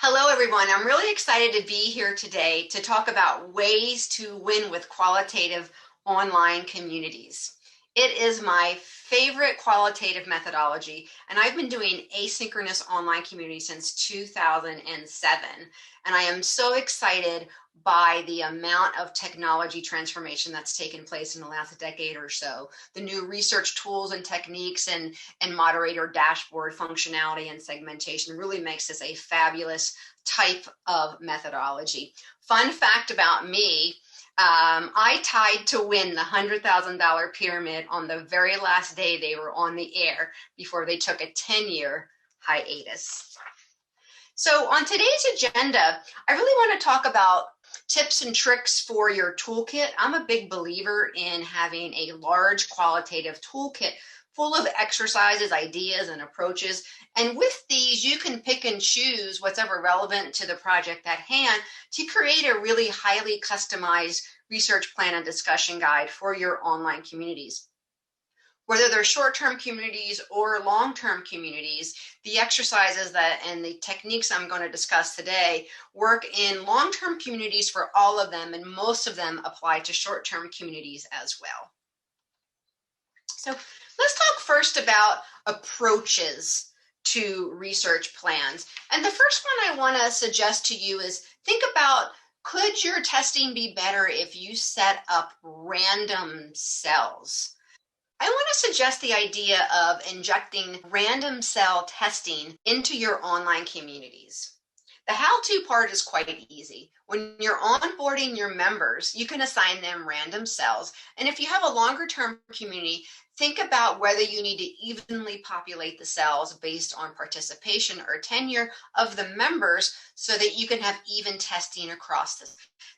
Hello, everyone. I'm really excited to be here today to talk about ways to win with qualitative online communities. It is my favorite qualitative methodology, and I've been doing asynchronous online communities since 2007. And I am so excited by the amount of technology transformation that's taken place in the last decade or so. The new research tools and techniques and moderator dashboard functionality and segmentation really makes this a fabulous type of methodology. Fun fact about me, I tied to win the $100,000 pyramid on the very last day they were on the air before they took a 10-year hiatus. So on today's agenda, I really want to talk about tips and tricks for your toolkit. I'm a big believer in having a large qualitative toolkit full of exercises, ideas, and approaches. And with these, you can pick and choose what's ever relevant to the project at hand to create a really highly customized research plan and discussion guide for your online communities. Whether they're short-term communities or long-term communities, the exercises and the techniques I'm going to discuss today work in long-term communities for all of them, and most of them apply to short-term communities as well. So let's talk first about approaches to research plans. And the first one I want to suggest to you is think about, could your testing be better if you set up random cells? I want to suggest the idea of injecting random cell testing into your online communities. The how-to part is quite easy. When you're onboarding your members, you can assign them random cells. And if you have a longer-term community, think about whether you need to evenly populate the cells based on participation or tenure of the members so that you can have even testing across this.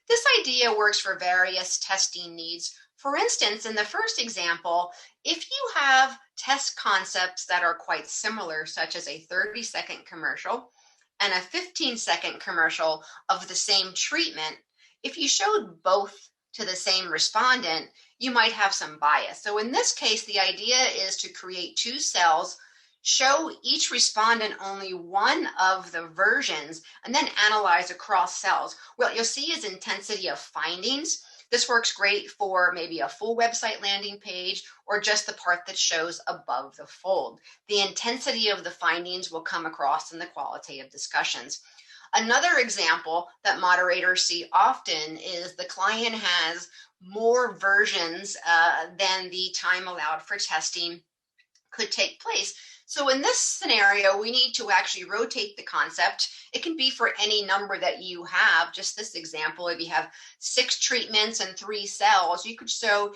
This idea works for various testing needs. For instance, in the first example, if you have test concepts that are quite similar, such as a 30-second commercial and a 15-second commercial of the same treatment, if you showed both to the same respondent, you might have some bias. So in this case, the idea is to create two cells, show each respondent only one of the versions, and then analyze across cells. What you'll see is intensity of findings. This works great for maybe a full website landing page or just the part that shows above the fold. The intensity of the findings will come across in the qualitative discussions. Another example that moderators see often is the client has more versions than the time allowed for testing could take place. So in this scenario, we need to actually rotate the concept. It can be for any number that you have. Just this example, if you have 6 treatments and 3 cells, you could show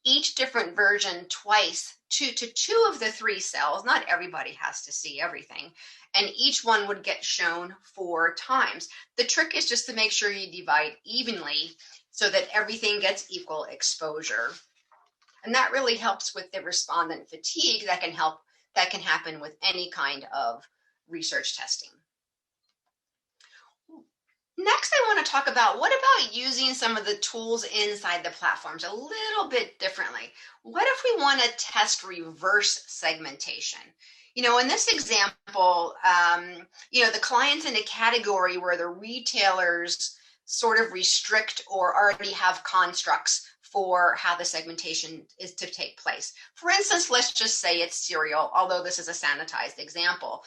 each different version twice to 2 of the 3 cells. Not everybody has to see everything. And each one would get shown 4 times. The trick is just to make sure you divide evenly so that everything gets equal exposure. And that really helps with the respondent fatigue that can happen with any kind of research testing. Next, I want to talk about, what about using some of the tools inside the platforms a little bit differently? What if we want to test reverse segmentation? In this example, the client's in a category where the retailers sort of restrict or already have constructs for how the segmentation is to take place. For instance, let's just say it's cereal, although this is a sanitized example.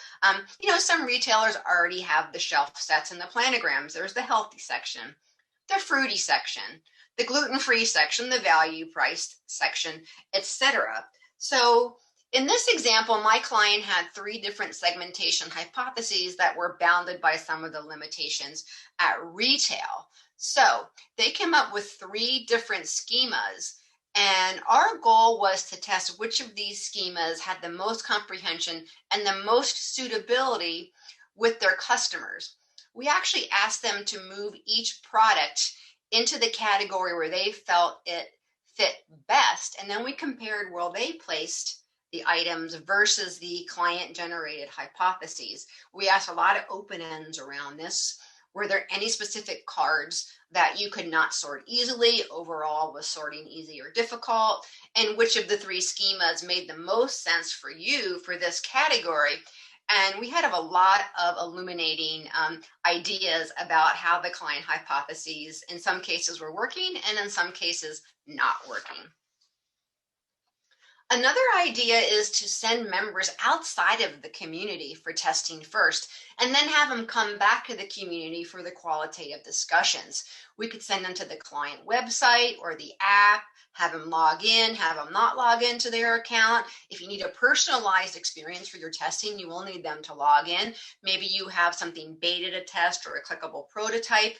Some retailers already have the shelf sets and the planograms. There's the healthy section, the fruity section, the gluten-free section, the value priced section, etc. So in this example, my client had 3 different segmentation hypotheses that were bounded by some of the limitations at retail. So they came up with 3 different schemas, and our goal was to test which of these schemas had the most comprehension and the most suitability with their customers. We actually asked them to move each product into the category where they felt it fit best, and then we compared where they placed the items versus the client-generated hypotheses. We asked a lot of open ends around this. Were there any specific cards that you could not sort easily? Overall, was sorting easy or difficult? And which of the 3 schemas made the most sense for you for this category? And we had a lot of illuminating ideas about how the client hypotheses in some cases were working and in some cases not working. Another idea is to send members outside of the community for testing first, and then have them come back to the community for the qualitative discussions. We could send them to the client website or the app, have them log in, have them not log into their account. If you need a personalized experience for your testing, you will need them to log in. Maybe you have something beta to test or a clickable prototype.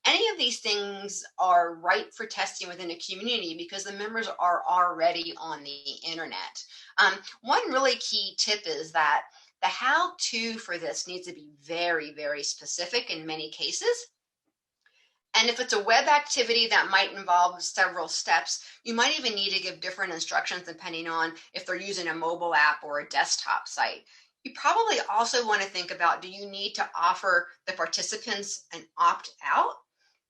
Any of these things are right for testing within a community because the members are already on the internet. One really key tip is that the how-to for this needs to be very, very specific in many cases. And if it's a web activity that might involve several steps, you might even need to give different instructions depending on if they're using a mobile app or a desktop site. You probably also want to think about, do you need to offer the participants an opt-out?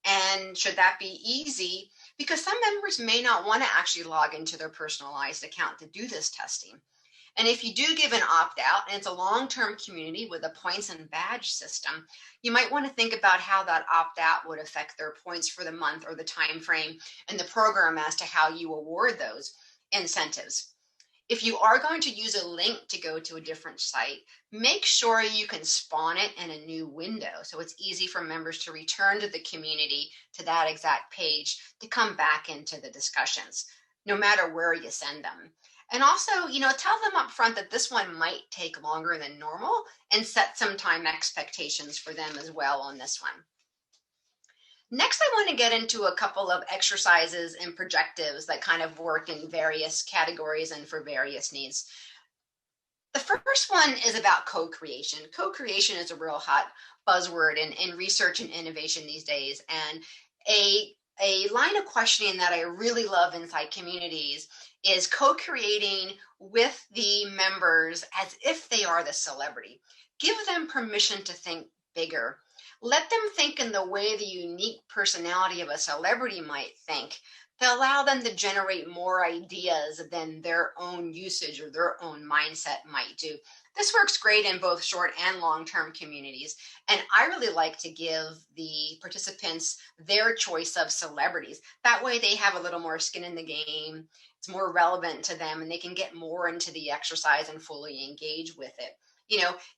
And should that be easy? Because some members may not want to actually log into their personalized account to do this testing. And if you do give an opt-out and it's a long-term community with a points and badge system, you might want to think about how that opt-out would affect their points for the month or the time frame and the program as to how you award those incentives. If you are going to use a link to go to a different site, make sure you can spawn it in a new window so it's easy for members to return to the community to that exact page to come back into the discussions, no matter where you send them. And also, tell them up front that this one might take longer than normal and set some time expectations for them as well on this one. Next, I want to get into a couple of exercises and projectives that kind of work in various categories and for various needs. The first one is about co-creation. Co-creation is a real hot buzzword in research and innovation these days. And a line of questioning that I really love inside communities is co-creating with the members as if they are the celebrity. Give them permission to think bigger. Let them think in the way the unique personality of a celebrity might think, to allow them to generate more ideas than their own usage or their own mindset might do. This works great in both short and long-term communities. And I really like to give the participants their choice of celebrities. That way they have a little more skin in the game. It's more relevant to them and they can get more into the exercise and fully engage with it.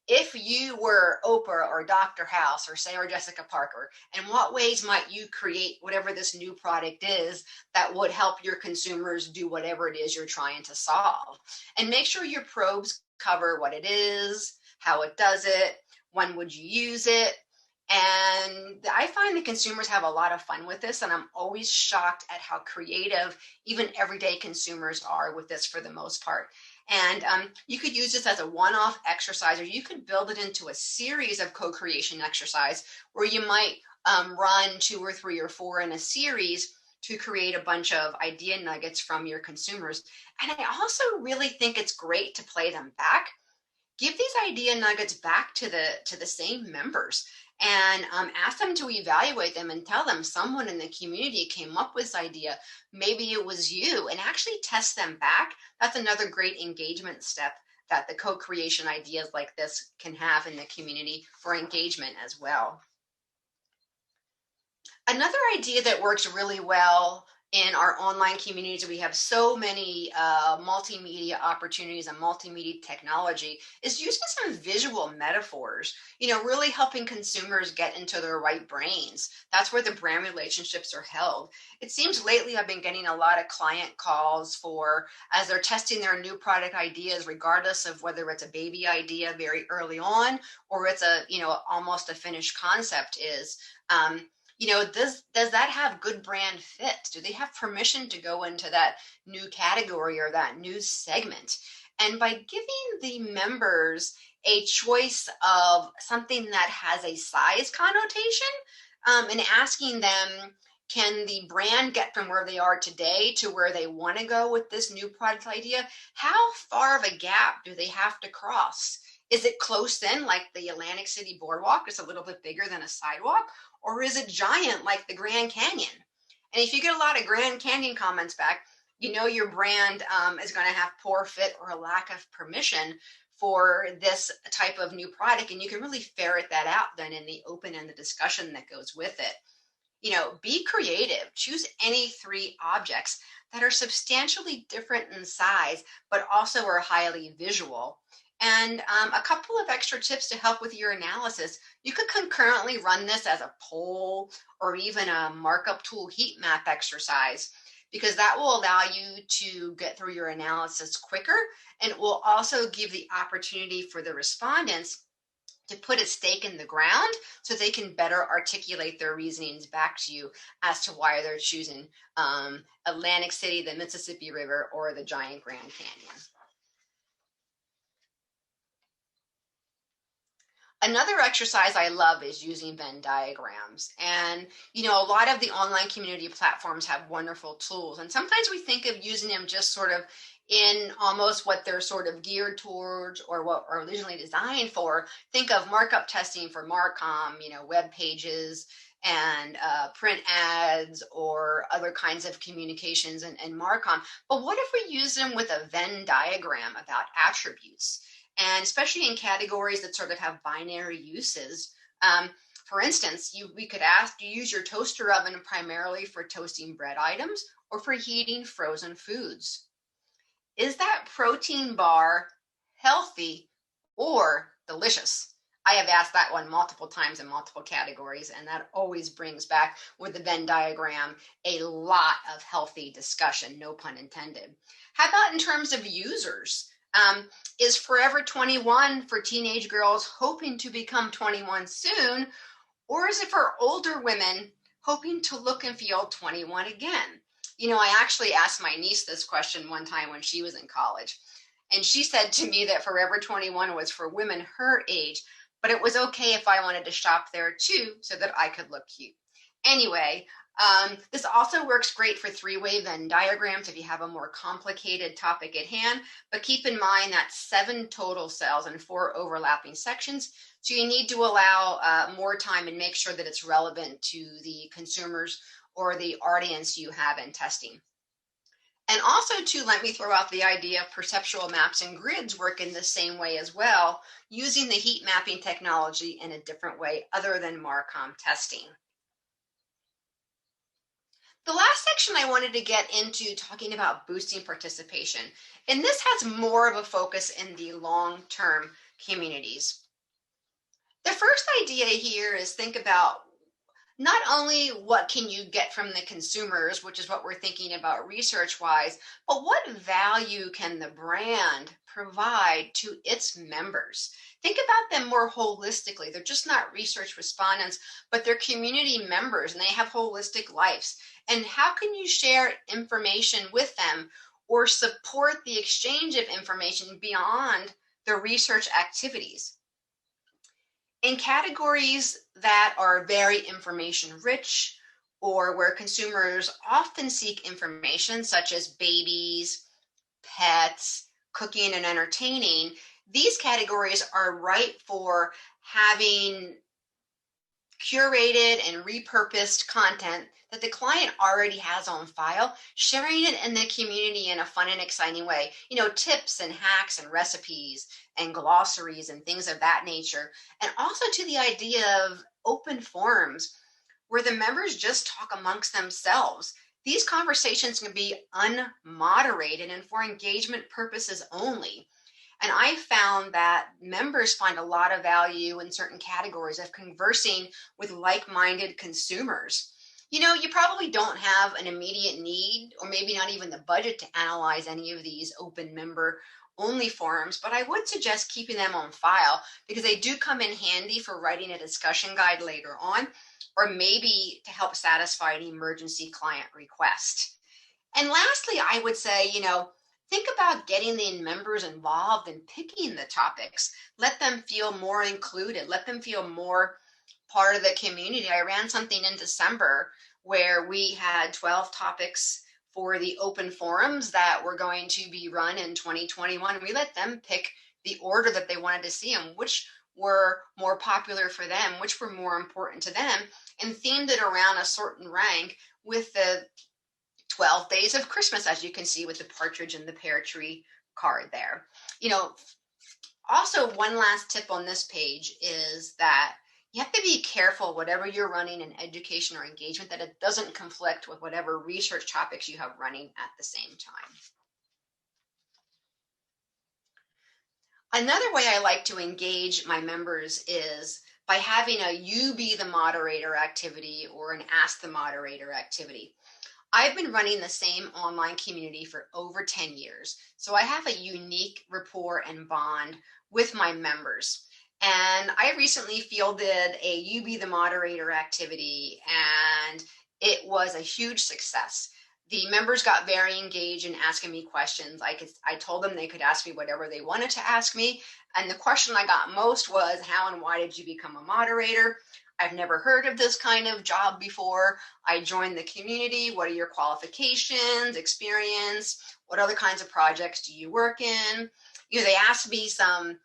If you were Oprah or Dr. House or Sarah Jessica Parker, in what ways might you create whatever this new product is that would help your consumers do whatever it is you're trying to solve? And make sure your probes cover what it is, how it does it, when would you use it. And I find the consumers have a lot of fun with this, and I'm always shocked at how creative even everyday consumers are with this for the most part. And you could use this as a one-off exercise, or you could build it into a series of co-creation exercise where you might run 2 or 3 or 4 in a series to create a bunch of idea nuggets from your consumers. And I also really think it's great to play them back. Give these idea nuggets back to the same members and ask them to evaluate them and tell them someone in the community came up with this idea. Maybe it was you, and actually test them back. That's another great engagement step that the co-creation ideas like this can have in the community for engagement as well. Another idea that works really well in our online communities, we have so many multimedia opportunities and multimedia technology, is using some visual metaphors, really helping consumers get into their right brains. That's where the brand relationships are held. It seems lately I've been getting a lot of client calls as they're testing their new product ideas, regardless of whether it's a baby idea very early on or it's almost a finished concept does that have good brand fit? Do they have permission to go into that new category or that new segment? And by giving the members a choice of something that has a size connotation and asking them, can the brand get from where they are today to where they want to go with this new product idea? How far of a gap do they have to cross? Is it close in, like the Atlantic City Boardwalk, it's a little bit bigger than a sidewalk? Or is it giant like the Grand Canyon? And if you get a lot of Grand Canyon comments back, your brand is going to have poor fit or a lack of permission for this type of new product, and you can really ferret that out then in the open-ended discussion that goes with it. You know, be creative. Choose any 3 objects that are substantially different in size, but also are highly visual. And a couple of extra tips to help with your analysis. You could concurrently run this as a poll or even a markup tool heat map exercise, because that will allow you to get through your analysis quicker, and it will also give the opportunity for the respondents to put a stake in the ground so they can better articulate their reasonings back to you as to why they're choosing Atlantic City, the Mississippi River, or the giant Grand Canyon. Another exercise I love is using Venn diagrams. And, you know, a lot of the online community platforms have wonderful tools. And sometimes we think of using them just sort of in almost what they're sort of geared towards or what are originally designed for. Think of markup testing for Marcom, you know, web pages and print ads or other kinds of communications and Marcom. But what if we use them with a Venn diagram about attributes? And especially in categories that sort of have binary uses. For instance, we could ask, do you use your toaster oven primarily for toasting bread items or for heating frozen foods? Is that protein bar healthy or delicious? I have asked that one multiple times in multiple categories, and that always brings back with the Venn diagram a lot of healthy discussion, no pun intended. How about in terms of users? Is Forever 21 for teenage girls hoping to become 21 soon, or is it for older women hoping to look and feel 21 again? You know, I actually asked my niece this question one time when she was in college, and she said to me that Forever 21 was for women her age, but it was okay if I wanted to shop there too so that I could look cute. Anyway, this also works great for 3-way Venn diagrams if you have a more complicated topic at hand, but keep in mind that 7 total cells and 4 overlapping sections. So you need to allow more time and make sure that it's relevant to the consumers or the audience you have in testing. And also too, let me throw out the idea of perceptual maps and grids work in the same way as well, using the heat mapping technology in a different way other than Marcom testing. The last section I wanted to get into talking about boosting participation, and this has more of a focus in the long-term communities. The first idea here is think about not only what can you get from the consumers, which is what we're thinking about research-wise, but what value can the brand provide to its members? Think about them more holistically. They're just not research respondents, but they're community members and they have holistic lives. And how can you share information with them or support the exchange of information beyond the research activities? In categories that are very information rich or where consumers often seek information, such as babies, pets, cooking, and entertaining, these categories are ripe for having curated and repurposed content that the client already has on file, sharing it in the community in a fun and exciting way. You know, tips and hacks and recipes and glossaries and things of that nature. And also to the idea of open forums where the members just talk amongst themselves. These conversations can be unmoderated and for engagement purposes only. And I found that members find a lot of value in certain categories of conversing with like-minded consumers. You know, you probably don't have an immediate need or maybe not even the budget to analyze any of these open member only forums, but I would suggest keeping them on file because they do come in handy for writing a discussion guide later on, or maybe to help satisfy an emergency client request. And lastly, I would say, you know, think about getting the members involved in picking the topics. Let them feel more included. Let them feel more part of the community. I ran something in December where we had 12 topics for the open forums that were going to be run in 2021. We let them pick the order that they wanted to see and which were more popular for them, which were more important to them, and themed it around a certain rank with the 12 days of Christmas, as you can see with the partridge and the pear tree card there. You know, Also, one last tip on this page is that you have to be careful, whatever you're running in education or engagement, that it doesn't conflict with whatever research topics you have running at the same time. Another way I like to engage my members is by having a you be the moderator activity or an ask the moderator activity. I've been running the same online community for over 10 years, so I have a unique rapport and bond with my members. And I recently fielded a You Be the Moderator activity, and it was a huge success. The members got very engaged in asking me questions. I told them they could ask me whatever they wanted to ask me. And the question I got most was, how and why did you become a moderator? I've never heard of this kind of job before. I joined the community. What are your qualifications, experience? What other kinds of projects do you work in? They asked me some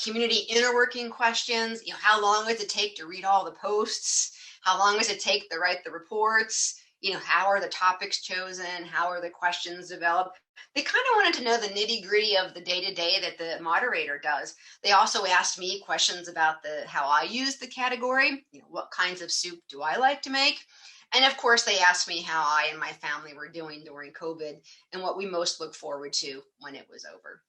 community inner working questions. How long does it take to read all the posts? How long does it take to write the reports? How are the topics chosen? How are the questions developed? They kind of wanted to know the nitty gritty of the day-to-day that the moderator does. They also asked me questions about how I use the category. What kinds of soup do I like to make? And of course, they asked me how I and my family were doing during COVID and what we most look forward to when it was over.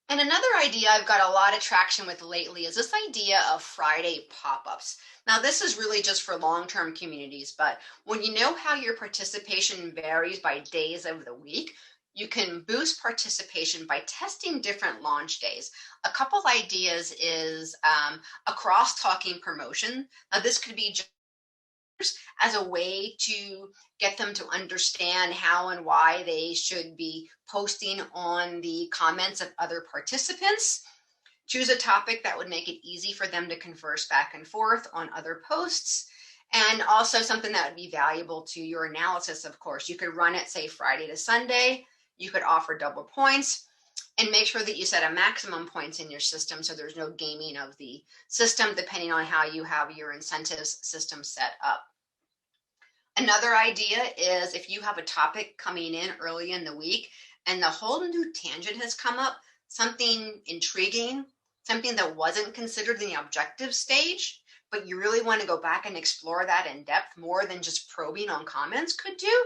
And another idea I've got a lot of traction with lately is this idea of Friday pop-ups. Now, this is really just for long-term communities, but when you know how your participation varies by days of the week, you can boost participation by testing different launch days. A couple ideas is a cross-talking promotion. Now, this could be just as a way to get them to understand how and why they should be posting on the comments of other participants. Choose a topic that would make it easy for them to converse back and forth on other posts. And also something that would be valuable to your analysis, of course. You could run it, say, Friday to Sunday. You could offer double points and make sure that you set a maximum points in your system so there's no gaming of the system depending on how you have your incentives system set up. Another idea is if you have a topic coming in early in the week and the whole new tangent has come up, something intriguing, something that wasn't considered in the objective stage, but you really want to go back and explore that in depth more than just probing on comments could do,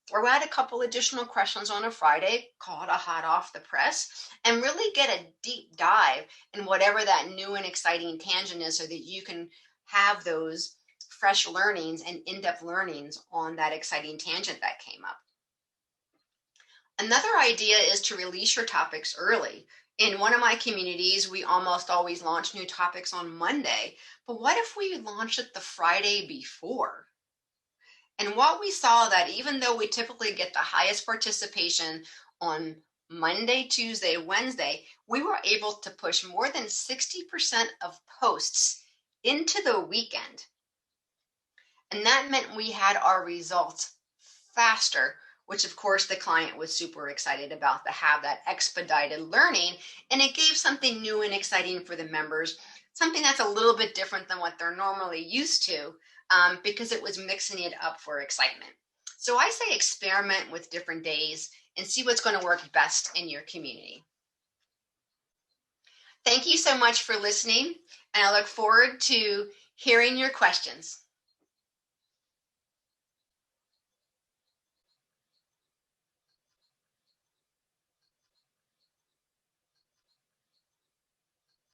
throw out a couple additional questions on a Friday, call it a hot off the press, and really get a deep dive in whatever that new and exciting tangent is so that you can have those fresh learnings and in-depth learnings on that exciting tangent that came up. Another idea is to release your topics early. In one of my communities, we almost always launch new topics on Monday, but what if we launched it the Friday before? And what we saw that even though we typically get the highest participation on Monday, Tuesday, Wednesday, we were able to push more than 60% of posts into the weekend. And that meant we had our results faster, which of course the client was super excited about, to have that expedited learning. And it gave something new and exciting for the members, something that's a little bit different than what they're normally used to, because it was mixing it up for excitement. So I say experiment with different days and see what's going to work best in your community. Thank you so much for listening, and I look forward to hearing your questions.